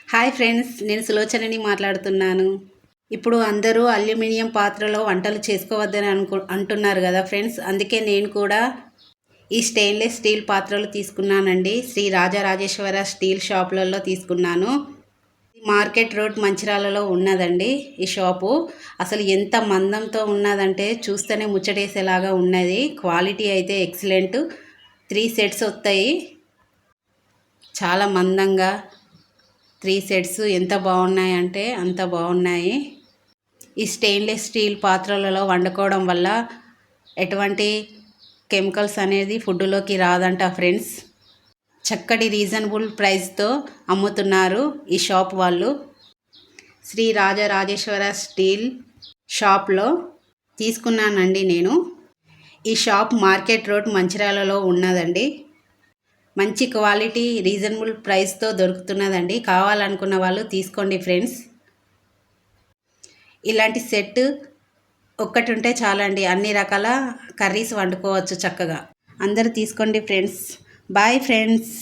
Hi friends, నేను సులోచనని మాట్లాడుతున్నాను. ఇప్పుడు అందరూ అల్యూమినియం పాత్రలో వంటలు చేసుకోవద్దని అంటున్నారు కదా ఫ్రెండ్స్. అందుకే నేను కూడా ఈ స్టెయిన్లెస్ స్టీల్ పాత్రలు తీసుకున్నానండి. శ్రీ రాజరాజేశ్వర స్టీల్ షాపులలో తీసుకున్నాను. మార్కెట్ రోడ్ మంచిర్యాలలో ఉన్నదండి ఈ షాపు. అసలు ఎంత మందంతో ఉన్నదంటే చూస్తేనే ముచ్చటేసేలాగా ఉన్నది. క్వాలిటీ అయితే ఎక్సలెంట్. 3 సెట్స్ వస్తాయి. చాలా మందంగా 3 సెట్స్ ఎంత బాగున్నాయంటే అంత బాగున్నాయి. ఈ స్టెయిన్లెస్ స్టీల్ పాత్రలలో వండుకోవడం వల్ల ఎటువంటి కెమికల్స్ అనేది ఫుడ్లోకి రాదంట ఫ్రెండ్స్. చక్కటి రీజనబుల్ ప్రైస్తో అమ్ముతున్నారు ఈ షాప్ వాళ్ళు. శ్రీ రాజరాజేశ్వర స్టీల్ షాప్లో తీసుకున్నానండి నేను. ఈ షాప్ మార్కెట్ రోడ్ మంచిర్యాలలో ఉన్నదండి. మంచి క్వాలిటీ రీజనబుల్ ప్రైస్తో దొరుకుతున్నదండి. కావాలనుకున్న వాళ్ళు తీసుకోండి ఫ్రెండ్స్. ఇలాంటి సెట్ ఒక్కటి ఉంటే చాలండి, అన్ని రకాల కర్రీస్ వండుకోవచ్చు చక్కగా. అందరూ తీసుకోండి ఫ్రెండ్స్. Bye friends.